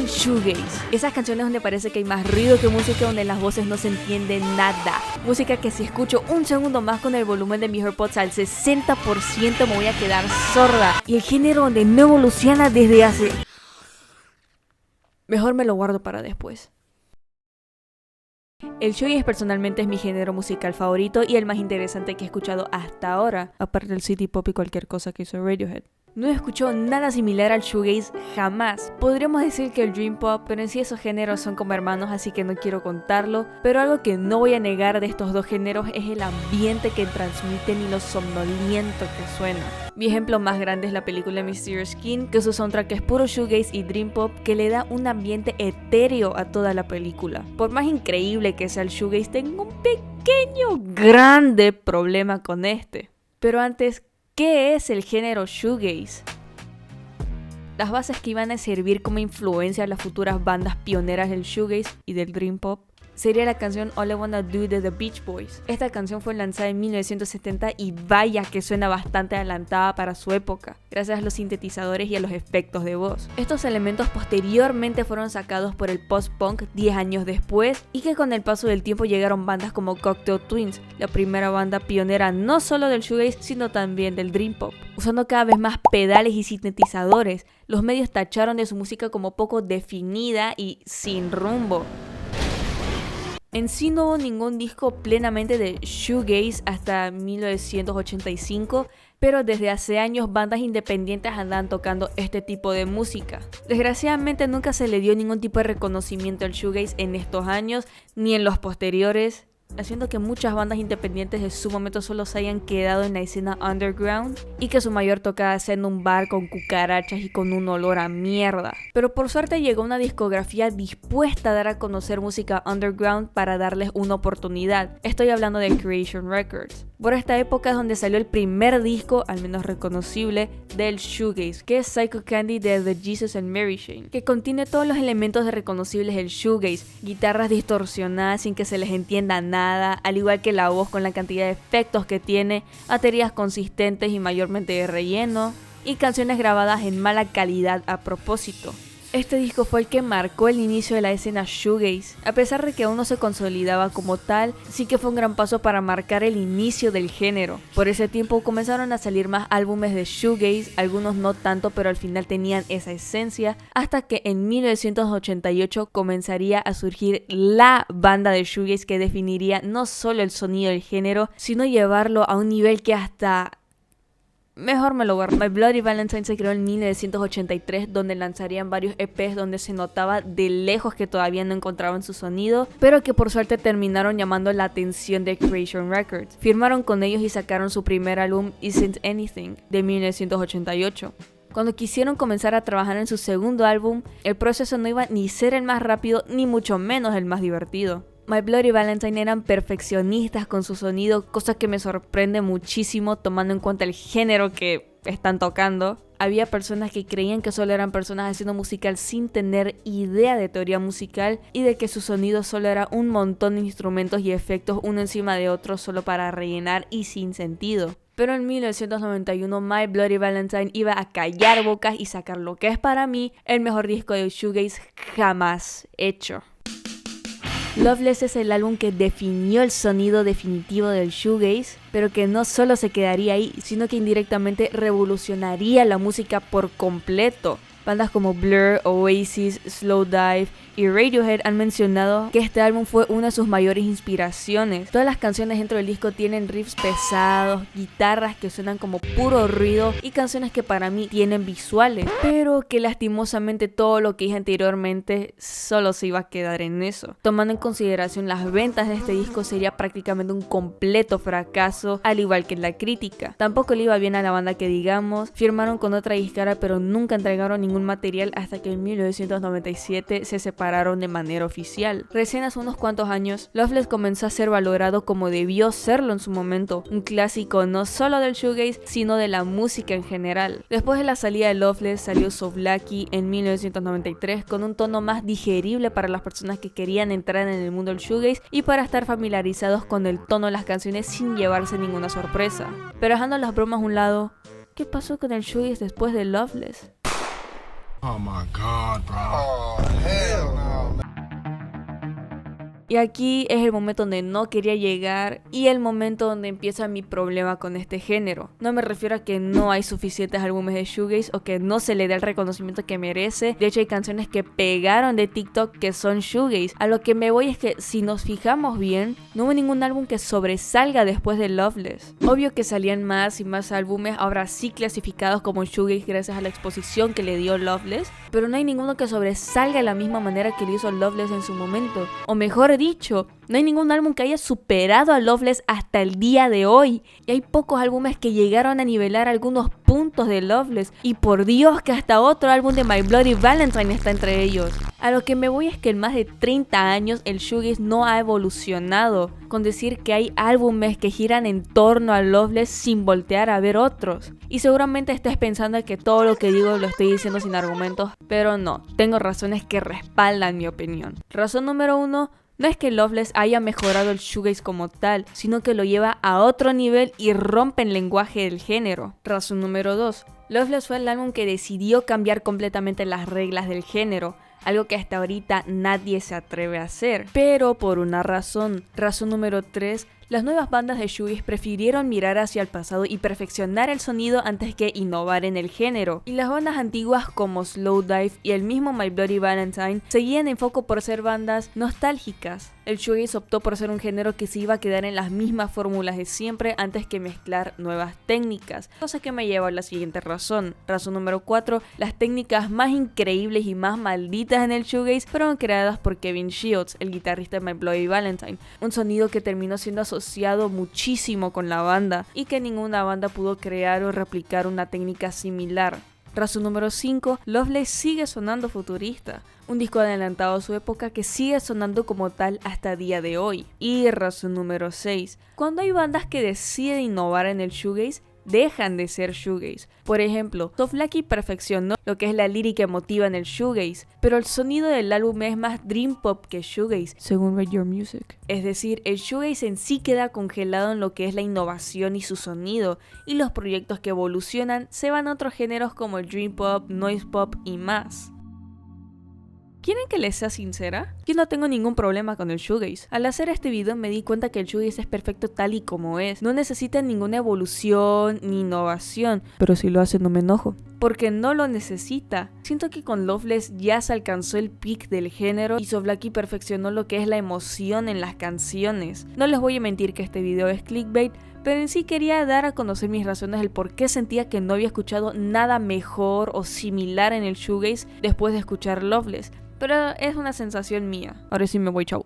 el shoegaze. Esas canciones donde parece que hay más ruido que música, donde en las voces no se entiende nada. Música que si escucho un segundo más con el volumen de mis AirPods al 60% me voy a quedar sorda. Y el género donde no evoluciona desde hace... Mejor me lo guardo para después. El shoegaze personalmente es mi género musical favorito y el más interesante que he escuchado hasta ahora, aparte del city pop y cualquier cosa que hizo Radiohead. No he escuchado nada similar al shoegaze jamás. Podríamos decir que el dream pop, pero en sí esos géneros son como hermanos, así que no quiero contarlo. Pero algo que no voy a negar de estos dos géneros es el ambiente que transmiten y lo somnoliento que suena. Mi ejemplo más grande es la película Mysterious Skin, que su soundtrack es puro shoegaze y dream pop que le da un ambiente etéreo a toda la película. Por más increíble que sea el shoegaze, tengo un pequeño, grande problema con este. Pero antes, ¿qué es el género shoegaze? Las bases que iban a servir como influencia a las futuras bandas pioneras del shoegaze y del dream pop sería la canción All I Wanna Do de The Beach Boys. Esta canción fue lanzada en 1970 y vaya que suena bastante adelantada para su época, gracias a los sintetizadores y a los efectos de voz. Estos elementos posteriormente fueron sacados por el post-punk 10 años después y que con el paso del tiempo llegaron bandas como Cocteau Twins, la primera banda pionera no solo del shoegaze sino también del dream pop. Usando cada vez más pedales y sintetizadores, los medios tacharon de su música como poco definida y sin rumbo. En sí no hubo ningún disco plenamente de shoegaze hasta 1985, pero desde hace años bandas independientes andaban tocando este tipo de música. Desgraciadamente nunca se le dio ningún tipo de reconocimiento al shoegaze en estos años, ni en los posteriores, haciendo que muchas bandas independientes de su momento solo se hayan quedado en la escena underground y que su mayor tocada sea en un bar con cucarachas y con un olor a mierda. Pero por suerte llegó una discografía dispuesta a dar a conocer música underground para darles una oportunidad. Estoy hablando de Creation Records. Por esta época es donde salió el primer disco, al menos reconocible, del shoegaze, que es Psycho Candy de The Jesus and Mary Chain, que contiene todos los elementos reconocibles del shoegaze, guitarras distorsionadas sin que se les entienda nada, al igual que la voz con la cantidad de efectos que tiene, baterías consistentes y mayormente de relleno, y canciones grabadas en mala calidad a propósito. Este disco fue el que marcó el inicio de la escena shoegaze. A pesar de que aún no se consolidaba como tal, sí que fue un gran paso para marcar el inicio del género. Por ese tiempo comenzaron a salir más álbumes de shoegaze, algunos no tanto, pero al final tenían esa esencia, hasta que en 1988 comenzaría a surgir la banda de shoegaze que definiría no solo el sonido del género, sino llevarlo a un nivel que hasta... Mejor me lo guardo. My Bloody Valentine se creó en 1983, donde lanzarían varios EPs donde se notaba de lejos que todavía no encontraban su sonido, pero que por suerte terminaron llamando la atención de Creation Records. Firmaron con ellos y sacaron su primer álbum Isn't Anything de 1988. Cuando quisieron comenzar a trabajar en su segundo álbum, el proceso no iba ni ser el más rápido ni mucho menos el más divertido. My Bloody Valentine eran perfeccionistas con su sonido, cosa que me sorprende muchísimo tomando en cuenta el género que están tocando. Había personas que creían que solo eran personas haciendo musical sin tener idea de teoría musical y de que su sonido solo era un montón de instrumentos y efectos uno encima de otro solo para rellenar y sin sentido. Pero en 1991 My Bloody Valentine iba a callar bocas y sacar lo que es para mí el mejor disco de shoegaze jamás hecho. Loveless es el álbum que definió el sonido definitivo del shoegaze, pero que no solo se quedaría ahí, sino que indirectamente revolucionaría la música por completo. Bandas como Blur, Oasis, Slowdive y Radiohead han mencionado que este álbum fue una de sus mayores inspiraciones. Todas las canciones dentro del disco tienen riffs pesados, guitarras que suenan como puro ruido y canciones que para mí tienen visuales, pero que lastimosamente todo lo que dije anteriormente solo se iba a quedar en eso. Tomando en consideración las ventas de este disco sería prácticamente un completo fracaso, al igual que la crítica. Tampoco le iba bien a la banda que digamos, firmaron con otra disquera pero nunca entregaron ningún material hasta que en 1997 se separaron de manera oficial. Recién hace unos cuantos años, Loveless comenzó a ser valorado como debió serlo en su momento, un clásico no solo del shoegaze, sino de la música en general. Después de la salida de Loveless salió So Lucky en 1993 con un tono más digerible para las personas que querían entrar en el mundo del shoegaze y para estar familiarizados con el tono de las canciones sin llevarse ninguna sorpresa. Pero dejando las bromas a un lado, ¿qué pasó con el shoegaze después de Loveless? Oh my God, bro. Y aquí es el momento donde no quería llegar y el momento donde empieza mi problema con este género. No me refiero a que no hay suficientes álbumes de shoegaze o que no se le dé el reconocimiento que merece. De hecho, hay canciones que pegaron de TikTok que son shoegaze. A lo que me voy es que si nos fijamos bien, no hubo ningún álbum que sobresalga después de Loveless. Obvio que salían más y más álbumes, ahora sí clasificados como shoegaze gracias a la exposición que le dio Loveless, pero no hay ninguno que sobresalga de la misma manera que lo hizo Loveless en su momento. O mejor dicho, no hay ningún álbum que haya superado a Loveless hasta el día de hoy. Y hay pocos álbumes que llegaron a nivelar algunos puntos de Loveless. Y por Dios que hasta otro álbum de My Bloody Valentine está entre ellos. A lo que me voy es que en más de 30 años el shoegaze no ha evolucionado. Con decir que hay álbumes que giran en torno a Loveless sin voltear a ver otros. Y seguramente estés pensando que todo lo que digo lo estoy diciendo sin argumentos. Pero no, tengo razones que respaldan mi opinión. Razón número 1. No es que Loveless haya mejorado el shoegaze como tal, sino que lo lleva a otro nivel y rompe el lenguaje del género. Razón número 2. Loveless fue el álbum que decidió cambiar completamente las reglas del género, algo que hasta ahorita nadie se atreve a hacer, pero por una razón. Razón número 3. Las nuevas bandas de shoegaze prefirieron mirar hacia el pasado y perfeccionar el sonido antes que innovar en el género. Y las bandas antiguas como Slowdive y el mismo My Bloody Valentine seguían en foco por ser bandas nostálgicas. El shoegaze optó por ser un género que se iba a quedar en las mismas fórmulas de siempre antes que mezclar nuevas técnicas. Cosa que me lleva a la siguiente razón. Razón número 4. Las técnicas más increíbles y más malditas en el shoegaze fueron creadas por Kevin Shields, el guitarrista de My Bloody Valentine. Un sonido que terminó siendo asociado muchísimo con la banda y que ninguna banda pudo crear o replicar una técnica similar. Razón número 5. Loveless sigue sonando futurista. Un disco adelantado a su época que sigue sonando como tal hasta día de hoy. Y razón número 6. Cuando hay bandas que deciden innovar en el shoegaze, dejan de ser shoegaze. Por ejemplo, Soulfly perfeccionó lo que es la lírica emotiva en el shoegaze, pero el sonido del álbum es más dream pop que shoegaze, según Rate Your Music. Es decir, el shoegaze en sí queda congelado en lo que es la innovación y su sonido, y los proyectos que evolucionan se van a otros géneros como el dream pop, noise pop y más. ¿Quieren que les sea sincera? Yo no tengo ningún problema con el shoegaze. Al hacer este video me di cuenta que el shoegaze es perfecto tal y como es. No necesita ninguna evolución ni innovación. Pero si lo hace no me enojo. Porque no lo necesita. Siento que con Loveless ya se alcanzó el peak del género y Soulfly perfeccionó lo que es la emoción en las canciones. No les voy a mentir que este video es clickbait, pero en sí quería dar a conocer mis razones del por qué sentía que no había escuchado nada mejor o similar en el shoegaze después de escuchar Loveless. Pero es una sensación mía. Ahora sí me voy, chau.